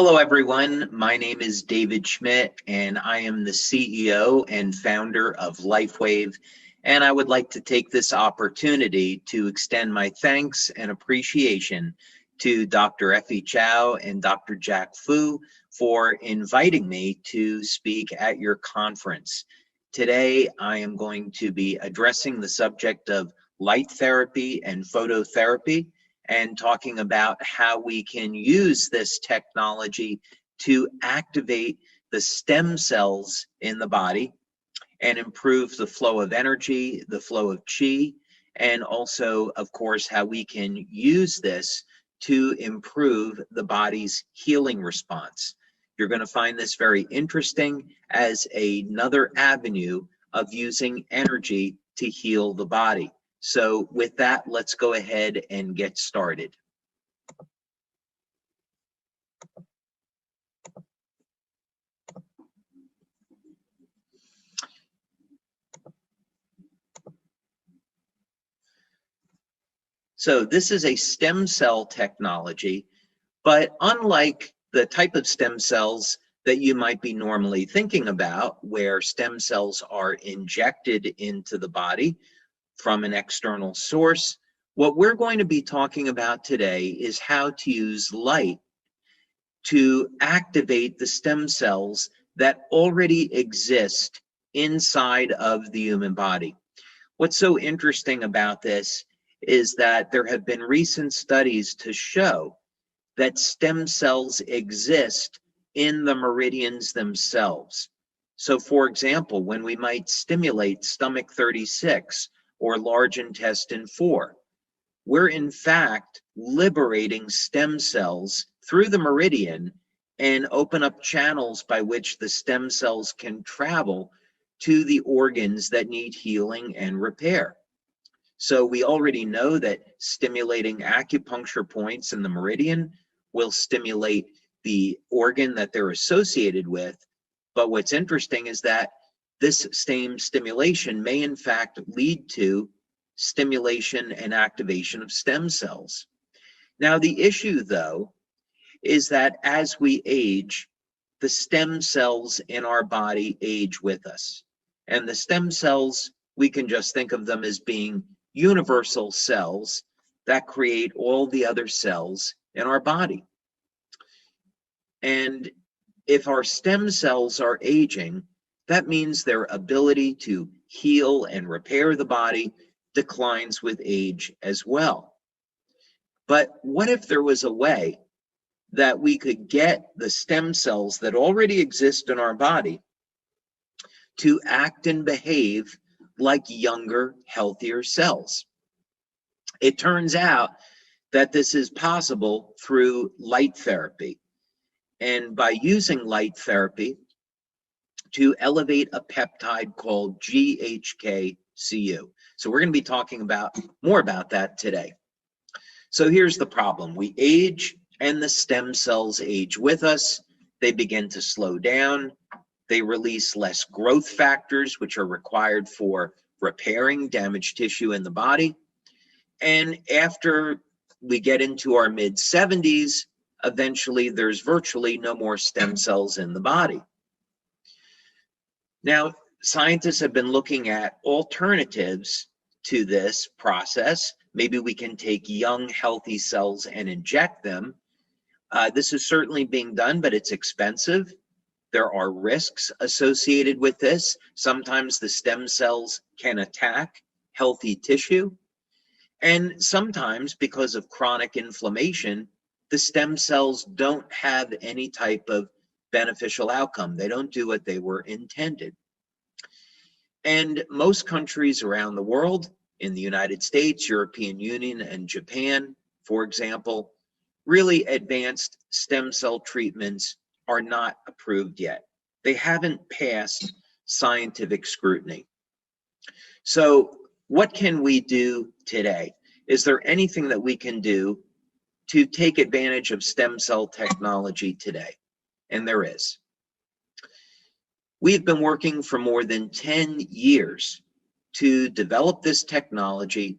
Hello, everyone. My name is David Schmidt, and I am the CEO and founder of LIFEWAVE. And I would like to take this opportunity to extend my thanks and appreciation to Dr. Effie Chow and Dr. Jack Fu for inviting me to speak at your conference. Today, I am going to be addressing the subject of light therapy and phototherapy, and talking about how we can use this technology to activate the stem cells in the body and improve the flow of energy, the flow of chi, and also, of course, how we can use this to improve the body's healing response. You're going to find this very interesting as another avenue of using energy to heal the body. So with that, let's go ahead and get started. So this is a stem cell technology, but unlike the type of stem cells that you might be normally thinking about, where stem cells are injected into the body from an external source, what we're going to be talking about today is how to use light to activate the stem cells that already exist inside of the human body. What's so interesting about this is that there have been recent studies to show that stem cells exist in the meridians themselves. So for example, when we might stimulate stomach 36 or large intestine 4, we're in fact liberating stem cells through the meridian and open up channels by which the stem cells can travel to the organs that need healing and repair. So we already know that stimulating acupuncture points in the meridian will stimulate the organ that they're associated with. But what's interesting is that this same stimulation may in fact lead to stimulation and activation of stem cells. Now the issue though is that as we age, the stem cells in our body age with us. And the stem cells, we can just think of them as being universal cells that create all the other cells in our body. And if our stem cells are aging, that means their ability to heal and repair the body declines with age as well. But what if there was a way that we could get the stem cells that already exist in our body to act and behave like younger, healthier cells? It turns out that this is possible through light therapy. And by using light therapy to elevate a peptide called GHK CU. So we're going to be talking more about that today. So here's the problem. We age and the stem cells age with us. They begin to slow down. They release less growth factors, which are required for repairing damaged tissue in the body. And after we get into our mid-70s, eventually there's virtually no more stem cells in the body. Now, scientists have been looking at alternatives to this process. Maybe we can take young, healthy cells and inject them. This is certainly being done, but it's expensive. There are risks associated with this. Sometimes the stem cells can attack healthy tissue. And sometimes, because of chronic inflammation, the stem cells don't have any type of beneficial outcome. They don't do what they were intended. And most countries around the world, in the United States, European Union, and Japan, for example, really advanced stem cell treatments are not approved yet. They haven't passed scientific scrutiny. So what can we do today? Is there anything that we can do to take advantage of stem cell technology today? And there is. We've been working for more than 10 years to develop this technology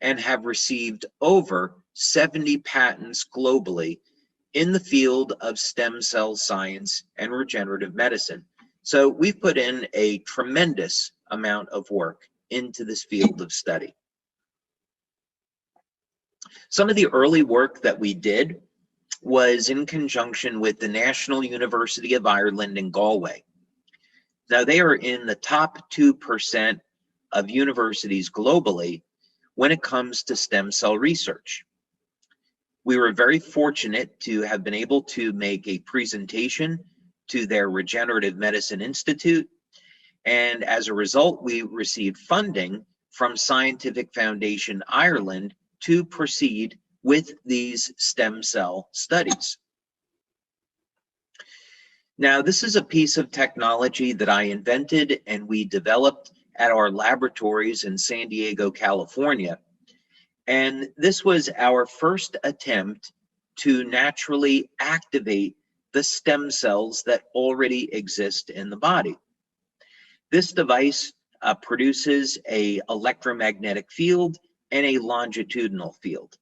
and have received over 70 patents globally in the field of stem cell science and regenerative medicine. So we've put in a tremendous amount of work into this field of study. Some of the early work that we did was in conjunction with the National University of Ireland in Galway. Now, they are in the top 2% of universities globally when it comes to stem cell research. We were very fortunate to have been able to make a presentation to their Regenerative Medicine Institute, and as a result, we received funding from Scientific Foundation Ireland to proceed with these stem cell studies. Now, this is a piece of technology that I invented and we developed at our laboratories in San Diego, California. And this was our first attempt to naturally activate the stem cells that already exist in the body. This device produces an electromagnetic field and a longitudinal field.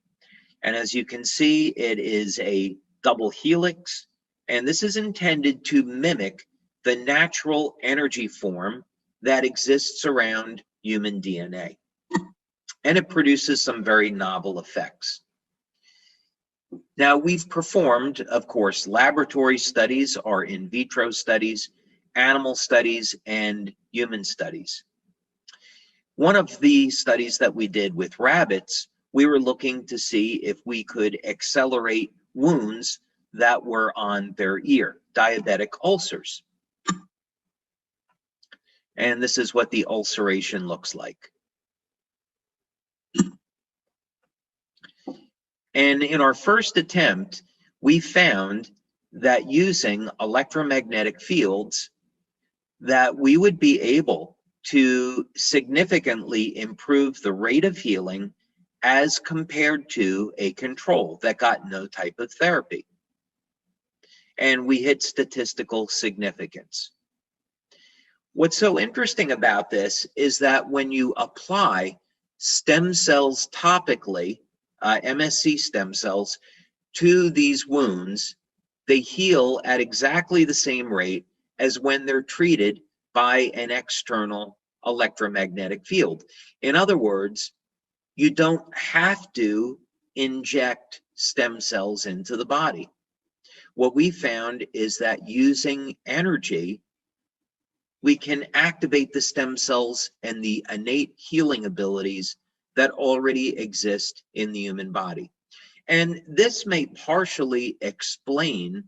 And as you can see, it is a double helix, and this is intended to mimic the natural energy form that exists around human DNA. And it produces some very novel effects. Now, we've performed, of course, laboratory studies, or in vitro studies, animal studies, and human studies. One of the studies that we did with rabbits, we were looking to see if we could accelerate wounds that were on their ear, diabetic ulcers. And this is what the ulceration looks like. And in our first attempt, we found that using electromagnetic fields, that we would be able to significantly improve the rate of healing as compared to a control that got no type of therapy. And we hit statistical significance. What's so interesting about this is that when you apply stem cells topically, MSC stem cells, to these wounds, they heal at exactly the same rate as when they're treated by an external electromagnetic field. In other words, you don't have to inject stem cells into the body. What we found is that using energy, we can activate the stem cells and the innate healing abilities that already exist in the human body. And this may partially explain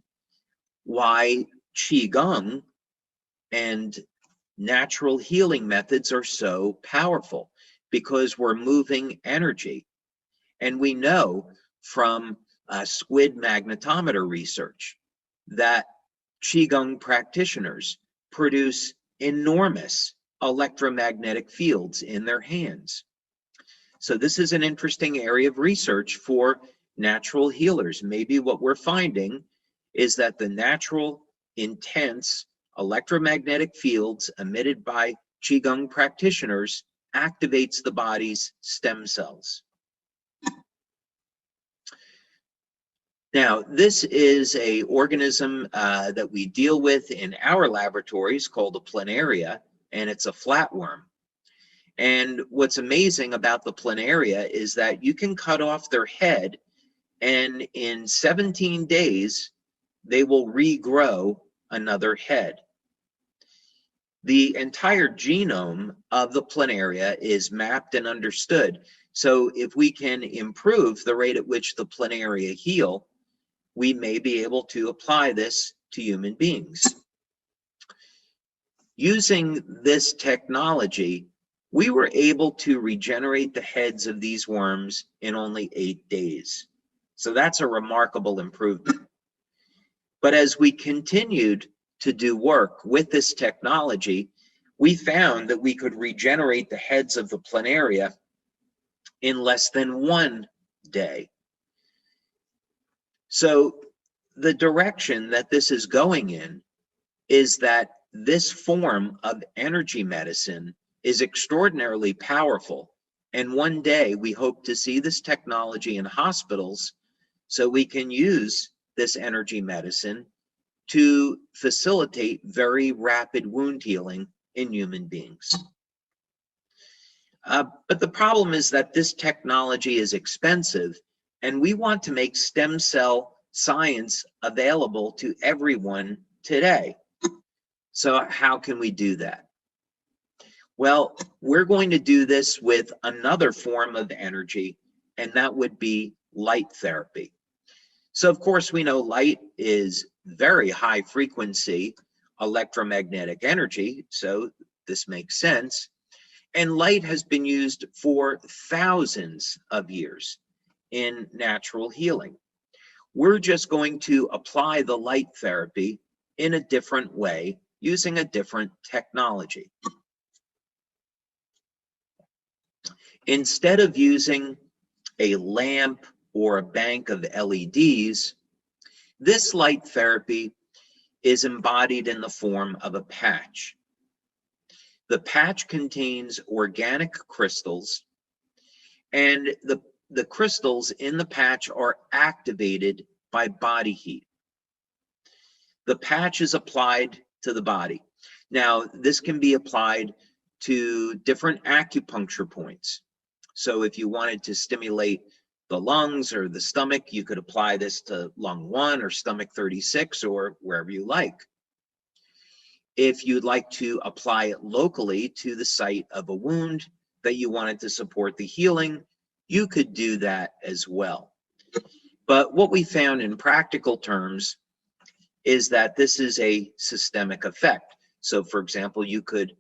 why Qigong and natural healing methods are so powerful, because we're moving energy. And we know from squid magnetometer research that Qigong practitioners produce enormous electromagnetic fields in their hands. So this is an interesting area of research for natural healers. Maybe what we're finding is that the natural, intense electromagnetic fields emitted by Qigong practitioners activates the body's stem cells. Now, this is an organism that we deal with in our laboratories called a planaria, and it's a flatworm. And what's amazing about the planaria is that you can cut off their head, and in 17 days, they will regrow another head. The entire genome of the planaria is mapped and understood. So if we can improve the rate at which the planaria heal, we may be able to apply this to human beings. Using this technology, we were able to regenerate the heads of these worms in only 8 days. So that's a remarkable improvement. But as we continued to do work with this technology, we found that we could regenerate the heads of the planaria in less than 1 day. So the direction that this is going in is that this form of energy medicine is extraordinarily powerful. And one day we hope to see this technology in hospitals so we can use this energy medicine to facilitate very rapid wound healing in human beings. But the problem is that this technology is expensive, and we want to make stem cell science available to everyone today. So how can we do that? Well, we're going to do this with another form of energy, and that would be light therapy. So of course we know light is very high frequency electromagnetic energy, so this makes sense. And light has been used for thousands of years in natural healing. We're just going to apply the light therapy in a different way using a different technology. Instead of using a lamp or a bank of LEDs, this light therapy is embodied in the form of a patch. The patch contains organic crystals, and the crystals in the patch are activated by body heat. The patch is applied to the body. Now, this can be applied to different acupuncture points. So if you wanted to stimulate the lungs or the stomach, you could apply this to lung 1 or stomach 36 or wherever you like. If you'd like to apply it locally to the site of a wound that you wanted to support the healing, you could do that as well. But what we found in practical terms is that this is a systemic effect. So for example, you could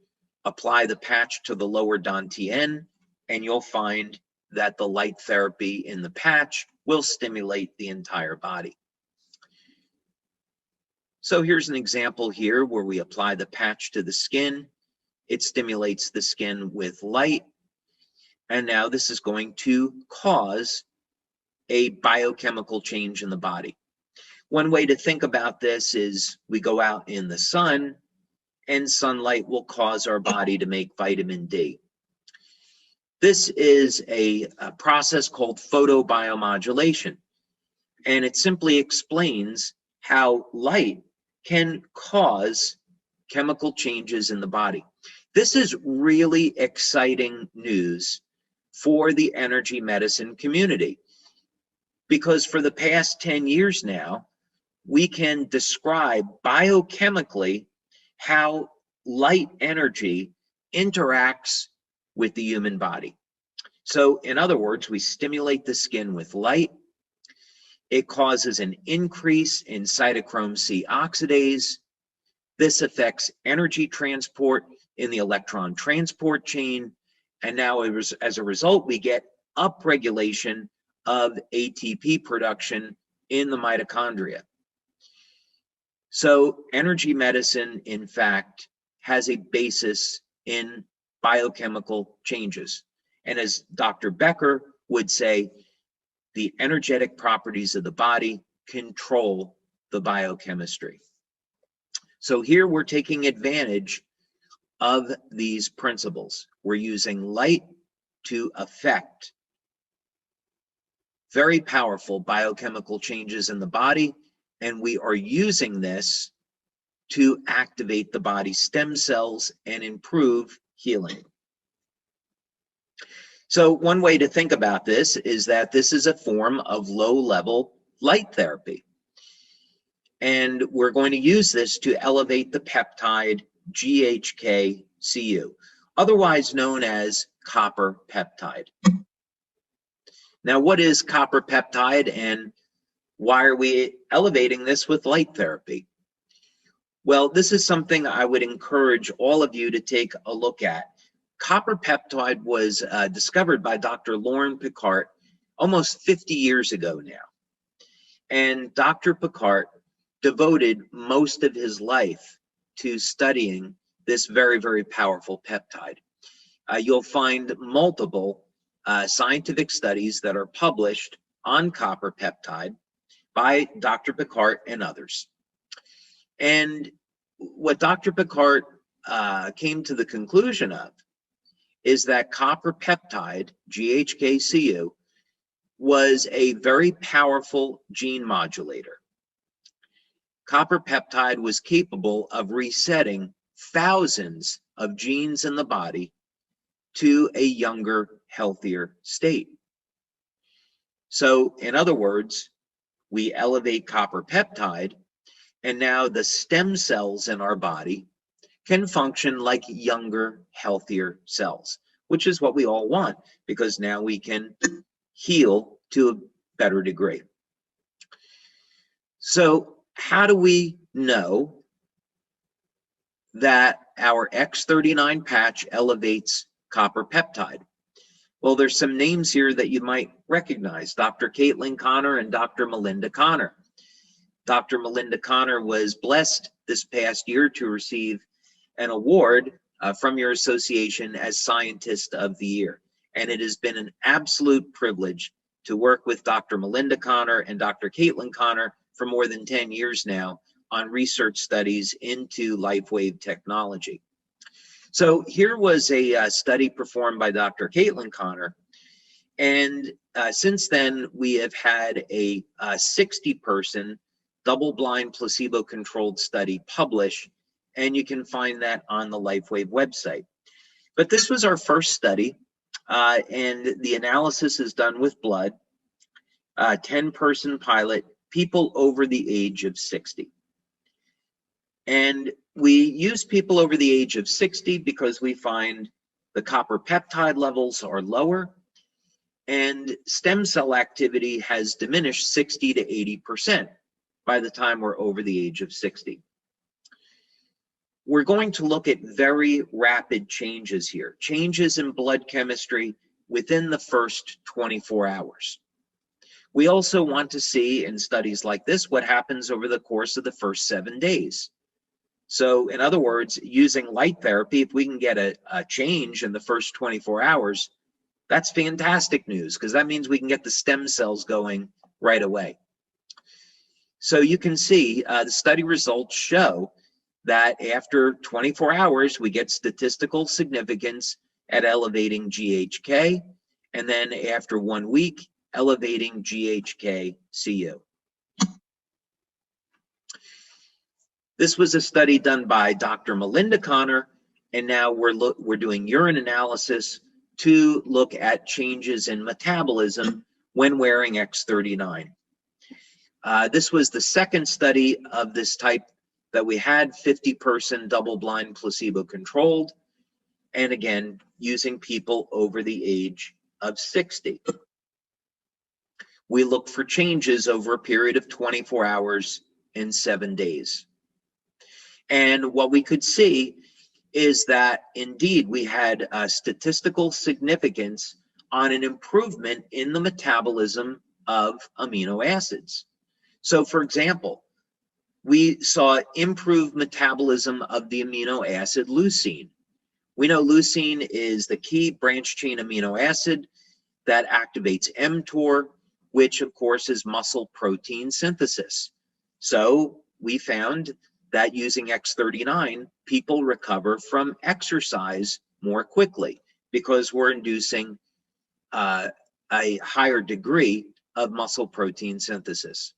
apply the patch to the lower dantian, and you'll find that the light therapy in the patch will stimulate the entire body. So here's an example here where we apply the patch to the skin. It stimulates the skin with light. And now this is going to cause a biochemical change in the body. One way to think about this is we go out in the sun, and sunlight will cause our body to make vitamin D. This is a process called photobiomodulation, and it simply explains how light can cause chemical changes in the body. This is really exciting news for the energy medicine community, because for the past 10 years now, we can describe biochemically how light energy interacts with the human body. So in other words, we stimulate the skin with light. It causes an increase in cytochrome C oxidase. This affects energy transport in the electron transport chain. And now as a result, we get upregulation of ATP production in the mitochondria. So energy medicine, in fact, has a basis in biochemical changes. And as Dr. Becker would say, the energetic properties of the body control the biochemistry. So here we're taking advantage of these principles. We're using light to affect very powerful biochemical changes in the body, and we are using this to activate the body's stem cells and improve healing. So one way to think about this is that this is a form of low-level light therapy. And we're going to use this to elevate the peptide GHK-Cu, otherwise known as copper peptide. Now, what is copper peptide, and why are we elevating this with light therapy? Well, this is something I would encourage all of you to take a look at. Copper peptide was discovered by Dr. Lauren Picard almost 50 years ago now. And Dr. Picard devoted most of his life to studying this very, very powerful peptide. You'll find multiple scientific studies that are published on copper peptide by Dr. Picard and others. And what Dr. Picard came to the conclusion of is that copper peptide, GHK-Cu, was a very powerful gene modulator. copper peptide was capable of resetting thousands of genes in the body to a younger, healthier state. So, in other words, we elevate copper peptide, and now the stem cells in our body can function like younger, healthier cells, which is what we all want, because now we can heal to a better degree. So how do we know that our X39 patch elevates copper peptide? Well, there's some names here that you might recognize: Dr. Caitlin Connor and Dr. Melinda Connor. Dr. Melinda Connor was blessed this past year to receive an award from your association as Scientist of the Year. And it has been an absolute privilege to work with Dr. Melinda Connor and Dr. Caitlin Connor for more than 10 years now on research studies into LIFEWAVE technology. So here was a study performed by Dr. Caitlin Connor, and since then we have had a 60-person double-blind placebo-controlled study published, and you can find that on the LIFEWAVE website. But this was our first study, and the analysis is done with blood, 10-person pilot, people over the age of 60. And we use people over the age of 60 because we find the copper peptide levels are lower, and stem cell activity has diminished 60 to 80% by the time we're over the age of 60. We're going to look at very rapid changes here, changes in blood chemistry within the first 24 hours. We also want to see in studies like this what happens over the course of the first 7 days. So in other words, using light therapy, if we can get a change in the first 24 hours, that's fantastic news, because that means we can get the stem cells going right away. So you can see the study results show that after 24 hours, we get statistical significance at elevating GHK, and then after 1 week, elevating GHK-Cu. This was a study done by Dr. Melinda Connor, and now we're doing urine analysis to look at changes in metabolism when wearing X39. This was the second study of this type that we had, 50-person double-blind placebo-controlled, and again, using people over the age of 60. We looked for changes over a period of 24 hours and 7 days. And what we could see is that indeed we had statistical significance on an improvement in the metabolism of amino acids. So for example, we saw improved metabolism of the amino acid leucine. We know leucine is the key branch chain amino acid that activates mTOR, which of course is muscle protein synthesis. So we found that using X39, people recover from exercise more quickly because we're inducing a higher degree of muscle protein synthesis.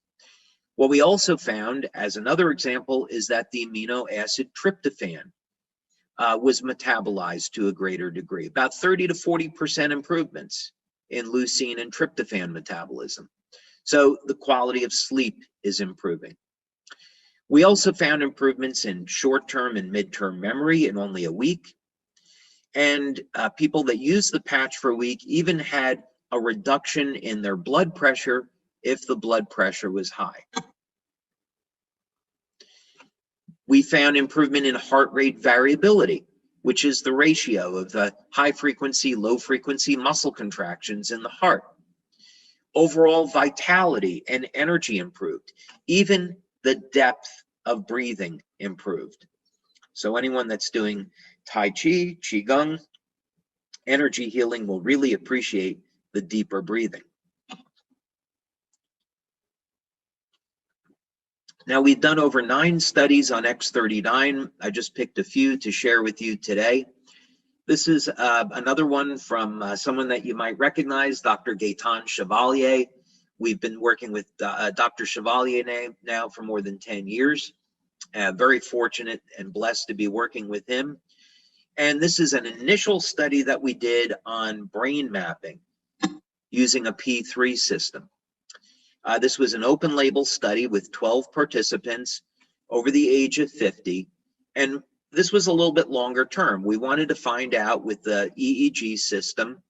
What we also found, as another example, is that the amino acid tryptophan was metabolized to a greater degree, about 30 to 40% improvements in leucine and tryptophan metabolism. So the quality of sleep is improving. We also found improvements in short-term and mid-term memory in only a week. And people that used the patch for a week even had a reduction in their blood pressure if the blood pressure was high. We found improvement in heart rate variability, which is the ratio of the high frequency, low frequency muscle contractions in the heart. Overall vitality and energy improved. Even the depth of breathing improved. So anyone that's doing Tai Chi, Qigong, energy healing will really appreciate the deeper breathing. Now, we've done over 9 studies on X39. I just picked a few to share with you today. This is another one from someone that you might recognize, Dr. Gaetan Chevalier, We've been working with Dr. Chevalier now for more than 10 years. Very fortunate and blessed to be working with him. And this is an initial study that we did on brain mapping using a P3 system. This was an open label study with 12 participants over the age of 50. And this was a little bit longer term. We wanted to find out with the EEG system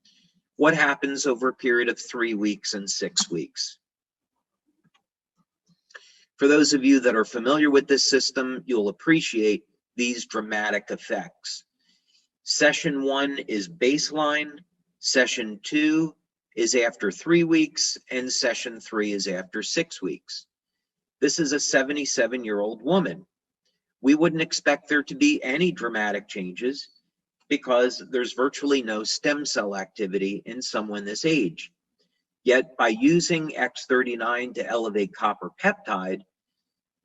what happens over a period of 3 weeks and 6 weeks. For those of you that are familiar with this system, you'll appreciate these dramatic effects. Session 1 is baseline, session 2 is after 3 weeks, and session 3 is after 6 weeks. This is a 77-year-old woman. We wouldn't expect there to be any dramatic changes because there's virtually no stem cell activity in someone this age. Yet by using X39 to elevate copper peptide,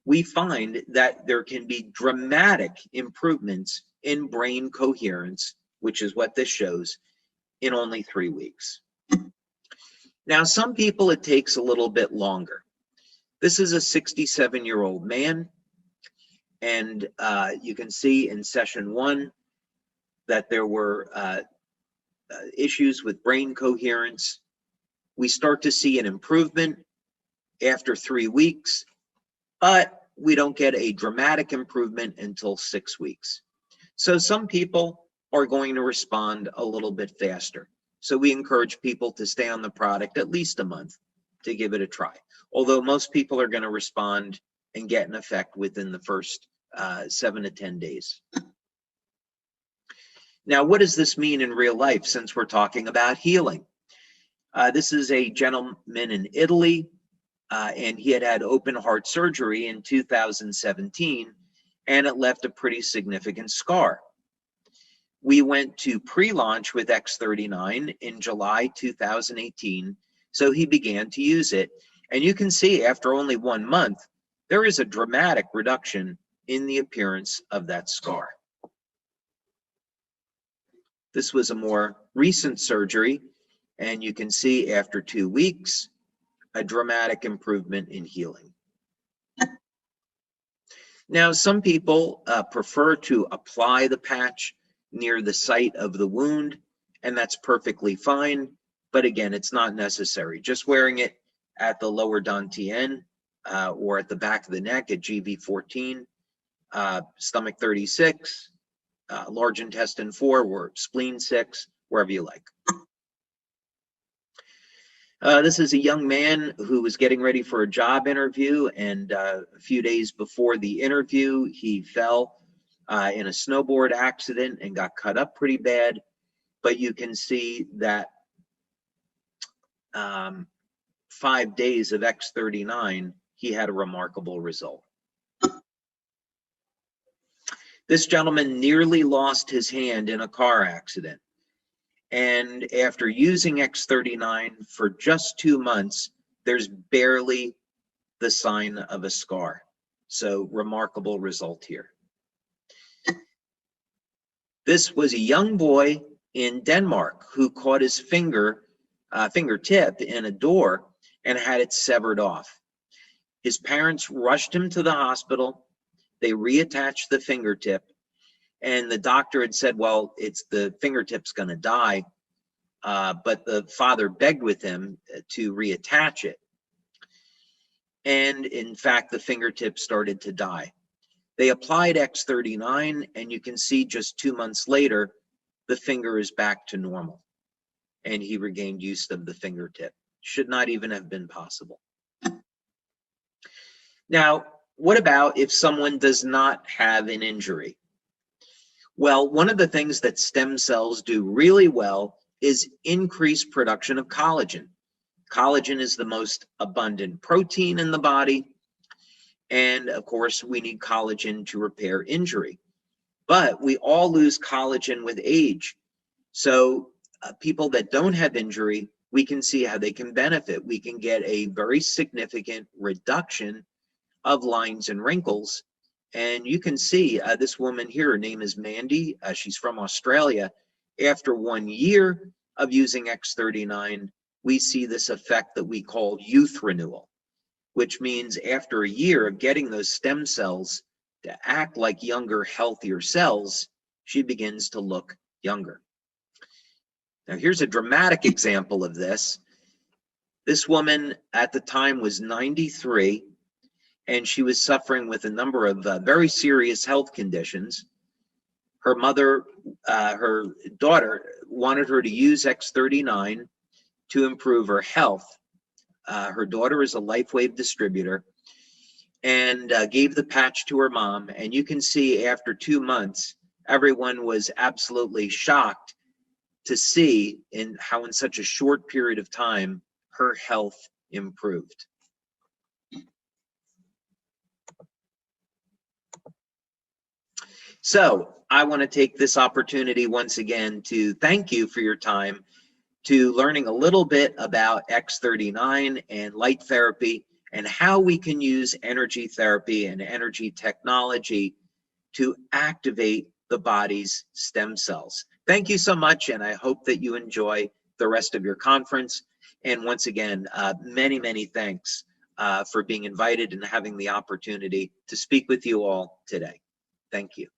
we find that there can be dramatic improvements in brain coherence, which is what this shows, in only 3 weeks. Now, some people it takes a little bit longer. This is a 67-year-old man, and you can see in session 1 that there were issues with brain coherence. We start to see an improvement after 3 weeks, but we don't get a dramatic improvement until 6 weeks. So some people are going to respond a little bit faster. So we encourage people to stay on the product at least a month to give it a try. Although most people are going to respond and get an effect within the first 7 to 10 days. Now, what does this mean in real life since we're talking about healing? This is a gentleman in Italy, and he had had open heart surgery in 2017, and it left a pretty significant scar. We went to pre-launch with X39 in July 2018, so he began to use it. And you can see after only 1 month, there is a dramatic reduction in the appearance of that scar. This was a more recent surgery, and you can see after 2 weeks, a dramatic improvement in healing. Now, some people prefer to apply the patch near the site of the wound, and that's perfectly fine. But again, it's not necessary. Just wearing it at the lower dantian or at the back of the neck at GV14, stomach 36, large intestine 4, or spleen 6, wherever you like. This is a young man who was getting ready for a job interview, and a few days before the interview, he fell in a snowboard accident and got cut up pretty bad. But you can see that 5 days of X39, he had a remarkable result. This gentleman nearly lost his hand in a car accident. And after using X39 for just 2 months, there's barely the sign of a scar. So remarkable result here. This was a young boy in Denmark who caught his fingertip in a door and had it severed off. His parents rushed him to the hospital. They reattached the fingertip, and the doctor had said, well, the fingertip's going to die. But the father begged with him to reattach it. And in fact, the fingertip started to die. They applied X39, and you can see just 2 months later, the finger is back to normal, and he regained use of the fingertip. Should not even have been possible. Now, what about if someone does not have an injury? Well, one of the things that stem cells do really well is increase production of collagen. Collagen is the most abundant protein in the body. And of course, we need collagen to repair injury. But we all lose collagen with age. So people that don't have injury, we can see how they can benefit. We can get a very significant reduction of lines and wrinkles. And you can see this woman here, her name is Mandy. She's from Australia. After 1 year of using X39, we see this effect that we call youth renewal, which means after a year of getting those stem cells to act like younger, healthier cells, she begins to look younger. Now, here's a dramatic example of this. This woman at the time was 93, and she was suffering with a number of very serious health conditions. Her mother, her daughter, wanted her to use X39 to improve her health. Her daughter is a LIFEWAVE distributor, and gave the patch to her mom. And you can see after 2 months, everyone was absolutely shocked to see how in such a short period of time, her health improved. So I want to take this opportunity once again to thank you for your time, to learning a little bit about X39 and light therapy, and how we can use energy therapy and energy technology to activate the body's stem cells. Thank you so much, and I hope that you enjoy the rest of your conference. And once again, many, many thanks for being invited and having the opportunity to speak with you all today. Thank you.